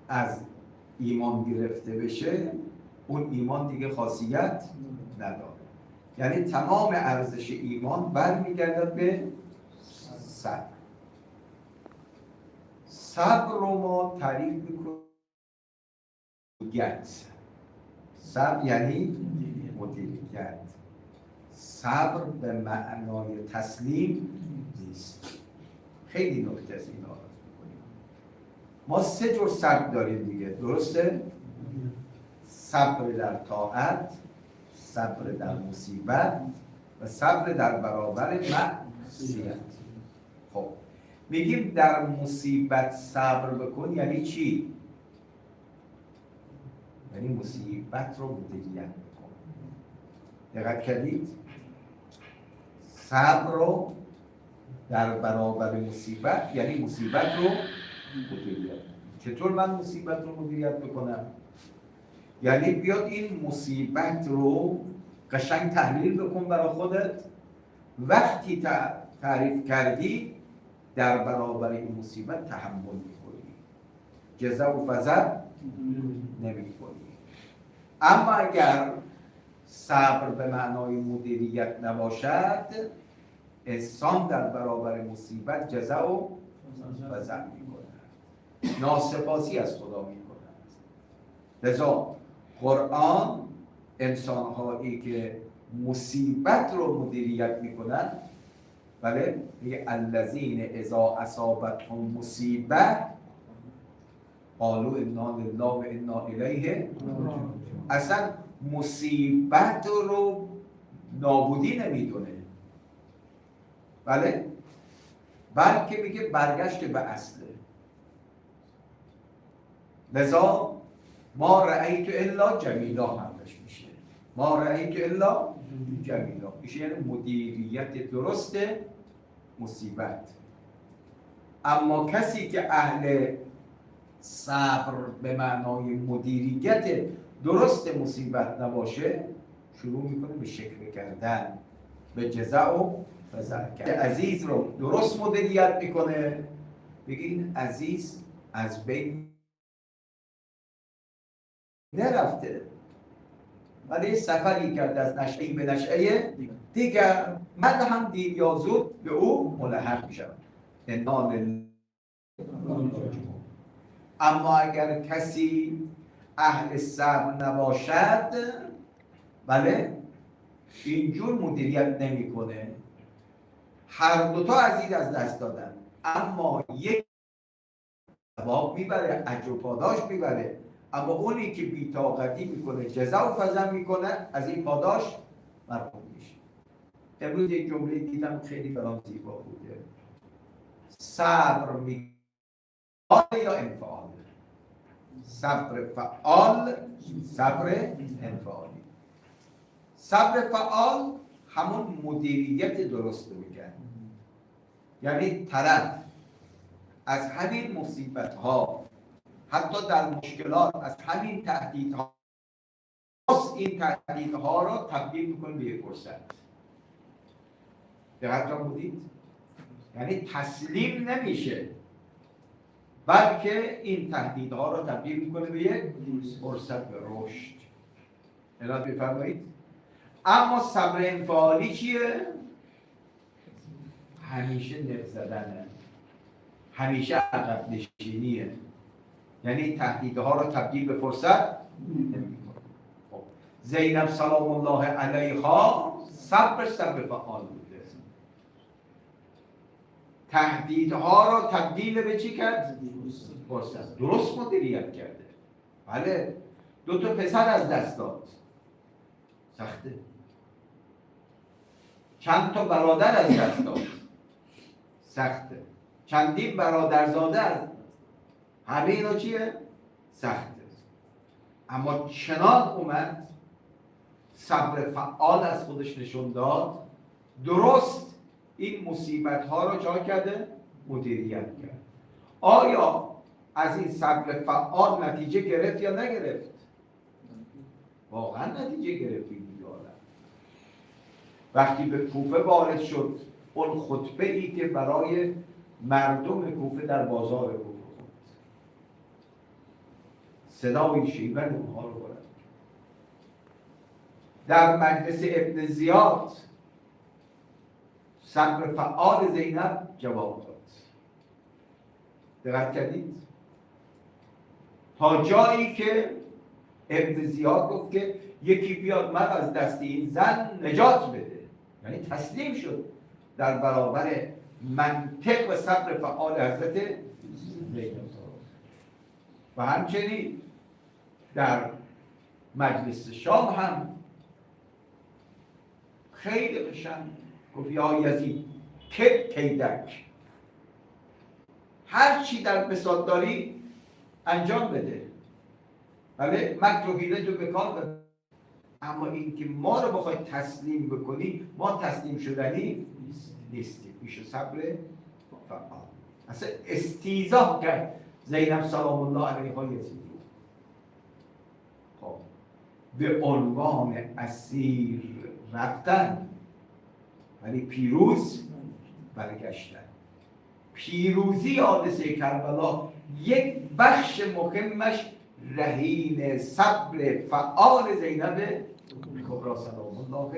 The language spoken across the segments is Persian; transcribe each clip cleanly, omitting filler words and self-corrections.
از ایمان گرفته بشه اون ایمان دیگه خاصیت نداره. یعنی تمام ارزش ایمان برمیگردد به صبر. صبر رو ما تعریف میکنیم مدیریت. صبر یعنی مدیریت. صبر به معنای تسلیم نیست. خیلی نکته از این آغاز میکنیم. ما 3 جور صبر داریم دیگه، درسته؟ صبر در طاعت، صبر در مصیبت و صبر در برابر معصیت. خب میگیم در مصیبت صبر بکن یعنی چی؟ یعنی مصیبت رو مدیریت بکن. دقت کردید؟ صبر رو در برابر مصیبت یعنی مصیبت رو مدیریت. چطور من مصیبت رو مدیریت بکنم؟ یعنی بیاد این مصیبت رو قشنگ تحلیل بکن برای خودت. وقتی تعریف کردی در برابر این مصیبت تحمل می‌کنی، جزع و فزع نمی‌کنی. اما اگر صبر به معنای مدیریت نباشد، انسان در برابر مصیبت جزع و فزع می‌کند، ناسپاسی از خدا می‌کند. لذا قرآن انسان‌هایی که مصیبت رو مدیریت می‌کنند، بله، میگه الذین اذا اصابتهم مصیبه قالوا انا لله و انا الیه راجعون. اصلا مصیبت رو نابودی نمیدونه، بله، بلکه میگه برگشت به اصله. لذا ما رأیت الا جمیلا همش میشه، ما رأیت الا جمیلا میشه، یعنی مدیریت درست مصیبت. اما کسی که اهل صبر به معنای مدیریت درست مصیبت نباشه، شروع میکنه به شکوه کردن، به جزع و فزع کردن. عزیز رو درست مدیریت میکنه، بگه این عزیز از بین نرفته، ولی سفری کرد از نشعه‌ای به نشعه دیگر، من هم دیر یا زود به او ملحق میشم. انا لله. اما اگر کسی اهل صبر نباشد، بله، اینجور مدیریت نمیکنه. هر دوتا عزیز از دست دادن، اما یک ثواب میبره، اجر و پاداش میبره، اما اونی که بی‌طاقتی میکنه، جزع و فزع میکنه، از این پاداش محروم میشه. امروز یک جمله دیدم خیلی برام زیبا بوده. صبر می‌کنه یا انفعال؟ صبر فعال، صبر انفعالی. صبر فعال همون مدیریت درست میگن، یعنی طرف از همین مصیبت ها، حتی در مشکلات، از همین تهدیدها، این تهدیدها را تبدیل میکنه به یک فرصت. دقت بودید؟ یعنی تسلیم نمیشه، بلکه این تهدیدها را تبدیل میکنه به یک فرصت به رشد. عنایت بفرمایید. اما صبر انفعالی چیه؟ همیشه نفس زدنه، همیشه عقب نشینیه، یعنی تهدیدها را تبدیل به فرصت نمیکنه. خب زینب سلام الله علیها صبر فعال بوده، تهدیدها را تبدیل به چی کرد؟ فرصت. درست مدیریت کرده. بله، 2 تا پسر از دست داد، سخته. چند تا برادر از دست داد، سخته. چندین برادرزاده از، همه اینا چیه؟ سخته. اما چنان اومد صبر فعال از خودش نشون داد، درست این مصیبت ها رو چه کرده؟ مدیریت کرد. آیا از این صبر فعال نتیجه گرفت یا نگرفت؟ واقعا نتیجه گرفت. وقتی به کوفه وارد شد، اون خطبه ای که برای مردم کوفه در بازار کوفه خود، صدای شیون اونها رو بلند. در مجلس ابن زیاد صبر فعال زینب جواب داد. دقت کردید؟ تا جایی که ابن زیاد گفت که یکی بیاد من از دست این زن نجات بده، یعنی تسلیم شد در برابر منطق و صبر فعال حضرت زینب. و همچنین در مجلس شام هم خیلی قشنگ گفت یا یزید که کیدک، هر چی در بساط داری انجام بده، بله مکر و حیله جو بکار بده، اما اینکه ما رو بخوای تسلیم بکنی، ما تسلیم شدنی نیستیم. میشه صبر فعال. اصلا استیضاح کرد زینب سلام الله علیها یزید خب به عنوان اسیر رفتن ولی پیروز برگشتن. پیروزی حادثه کربلا یک بخش مهمش رهین صبر فعال زینب کبری سلام الله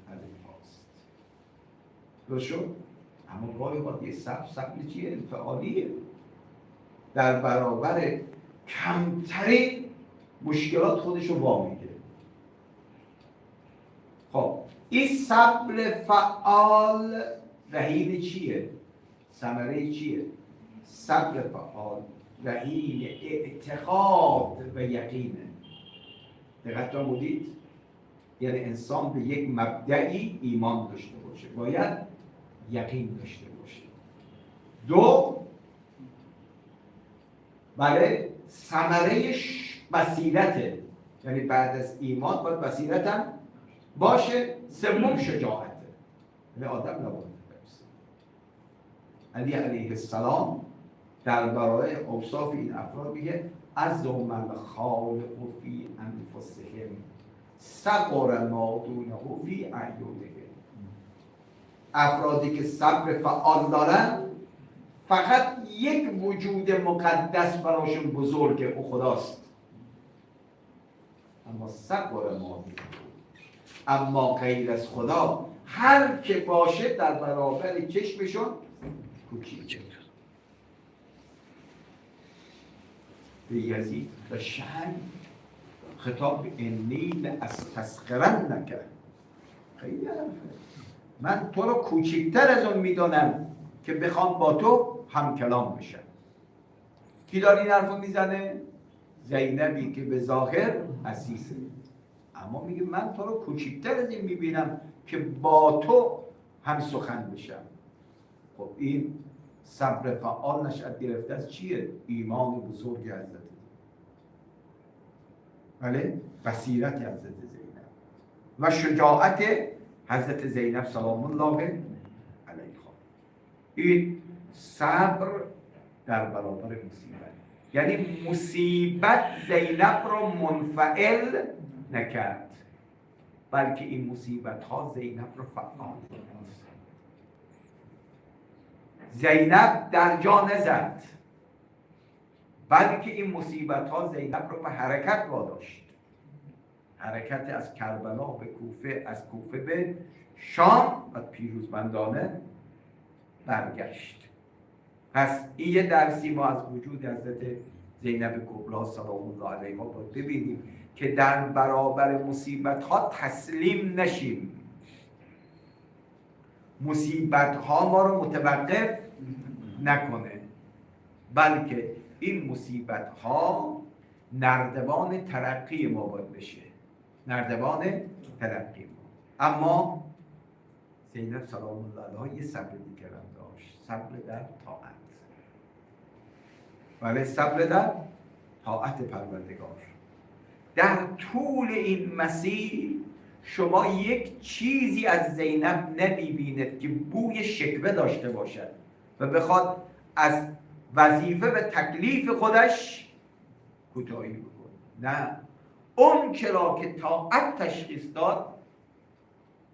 علیها است. درست شد؟ اما گاهی وقتی صبر چیه؟ فعالیه در برابر کمترین مشکلات خودش رو وامیده. خب این صبر فعال رهین چیه؟ ثمره چیه؟ صبر فعال رهین اعتقاد و یقینه. دقت فرمودید؟ یعنی انسان به یک مبدعی ایمان داشته باشه، باید یقین داشته باشه. دو، برای ثمرهش بصیرته، یعنی بعد از ایمان باید بصیرت هم باشه. سوم شجاعته، یعنی آدم نباید برسه. علی علیه السلام در برای اوصاف این افراد میگه از من خالق فی انفسهم صبر ما دونه فی اعینهم. افرادی که صبر فعال دارن فقط یک وجود مقدس براشون بزرگه، او خداست. اما صبر ما دونه، اما غیر از خدا هر که باشه در برابر چشمشون کوچیکه. به یزید و شأن خطاب انی از تسخرن نکرد. خیلی حرفه. من تو رو کوچکتر از اون میدانم که بخوام با تو هم کلام بشم. کی داره این حرفو میزنه؟ زینبی که به ظاهر عزیزه، اما میگه من تو رو کوچکتر از این میبینم که با تو هم سخن بشم. خب این صبر فعال نشأت گرفته از چیه؟ ایمان بزرگ حضرت، بله بصیرت حضرت زینب و شجاعت حضرت زینب سلام الله علیها. این صبر در برابر مصیبت، یعنی مصیبت زینب رو منفعل نکرد، بلکه این مصیبت ها زینب رو فعال کرد. زینب در جا نزد، بلکه این مصیبت ها زینب رو به حرکت واداشت. حرکت از کربلا به کوفه، از کوفه به شام و پیروزمندانه برگشت. پس این یه درسی ما از وجود حضرت زینب کبری سلام الله علیها باید ببینیم که در برابر مصیبت ها تسلیم نشیم. مصیبت ها ما رو متوقف نکنه، بلکه این مصیبت ها نردبان ترقی ما باید بشه، نردبان ترقی ما. اما زینب سلام الله علیها یه صبر دیگر هم داشت، صبر در طاعت، ولی صبر در طاعت پروردگار. در طول این مسیر شما یک چیزی از زینب نمیبینید که بوی شکوه داشته باشد و بخواد از وظیفه و تکلیف خودش کوتاهی بکنه. نه، اون چرا که طاعت تشخیص داد،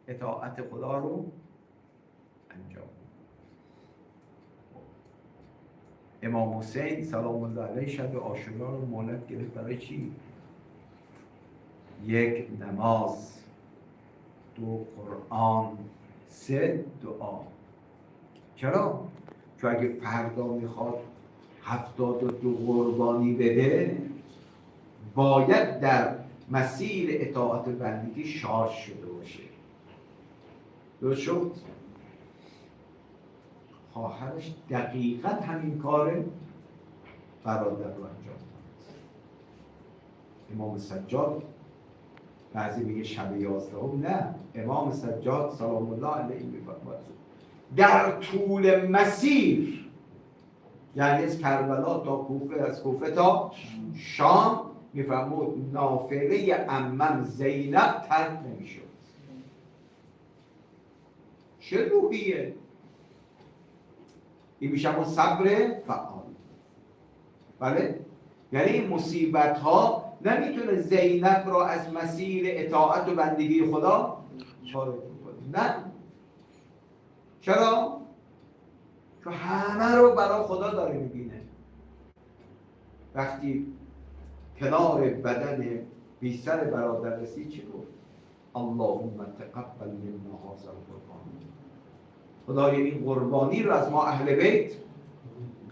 اطاعت خدا رو انجام. امام حسین سلام الله علیه شب عاشورا رو مهلت گرفت برای چی؟ 1 نماز، 2 قرآن، 3 دعا. چرا؟ چون اگه فردا میخواد 72 قربانی بده باید در مسیر اطاعت بندگی شارژ شده باشه. درست شد؟ خواهرش دقیقا همین کار برادر رو انجام داد. امام سجاد بعضی میگه شب 11 نه، امام سجاد سلام الله علیه میفرماید در طول مسیر، یعنی از کربلا تا کوفه، از کوفه تا شام، میفرمود نافله عمم زینب ترک نمیشد. چه روحیه؟ این میشه اون صبر فعال. بله؟ یعنی این مصیبت ها نمیتونه زینب را از مسیر اطاعت و بندگی خدا خارج کنه. نه. چرا؟ چون همه رو برای خدا داره میبینه. وقتی کنار بدن بیشتر برادر رسید چی گفت؟ اللهم تقبل منا هذا القربان. خدای این قربانی رو از ما اهل بیت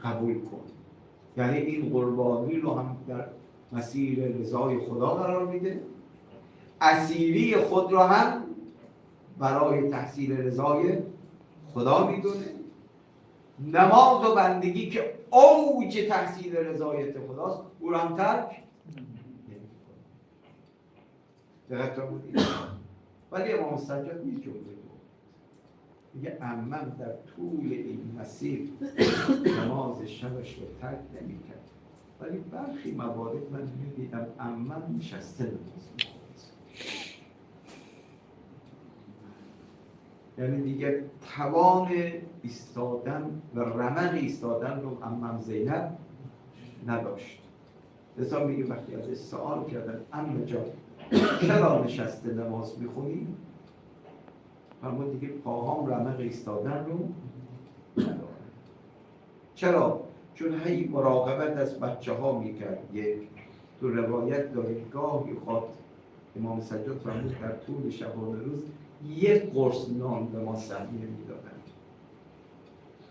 قبول کن. یعنی این قربانی رو هم در مسیر رضای خدا قرار میده، اسیری خود را هم برای تحصیل رضای خدا میدونه، نماز و بندگی که اوج تحصیل رضایت خداست او را هم ترک نمی‌کنه. بودید ولی امام سجاد یک جمله بود، میگه عمم در طول این مسیر نماز شبش رو ترک نمی‌کرد، ولی برخی موارد من می‌دیدم عمم نشسته نماز می‌خوند. یعنی دیگه توان ایستادن و رمق ایستادن رو عمم زینب نداشت. لذا میگه وقتی ازش سوال کردن عمه جان چرا نشسته نماز میخونی؟ اما دیگه پاهام رمق ایستادن رو نداره. چرا؟ چون هی مراقبت از بچه ها میکرد. یک تو روایت داره گاهی خواهد امام سجاد فرمود در طول شبانه روز 1 قرص نان به ما سهمیه میدادند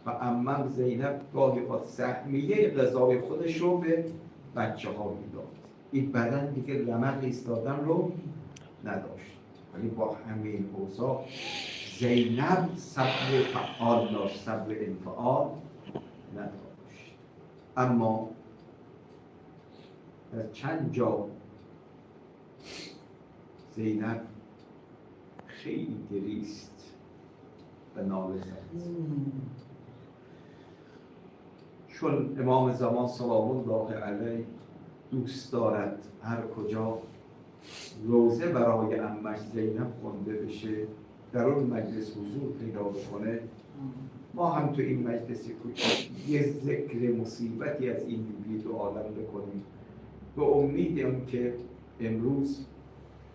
و عمم زینب گاهی خواهد سهمیه غذای خودش رو به بچه ها میداد. این بدن دیگه رمق ایستادن رو نداشت، ولی با همین اوضاع زینب صبر فعال داشت، صبر انفعال نداشت. اما در چند جا زینب خیلی گریست و ناله زد، چون امام زمان سلام الله علیه دوست دارد هر کجا روزه برای عمش زینب خونده بشه در اون مجلس حضور پیدا بکنه. ما هم تو این مجلس کوچک یه ذکر مصیبتی از این بیبی دو عالم بکنیم به امید اون که امروز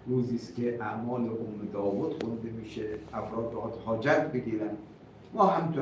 روزی است که اعمال داوود خونده میشه، افراد حاجت بگیرن. ما هم تو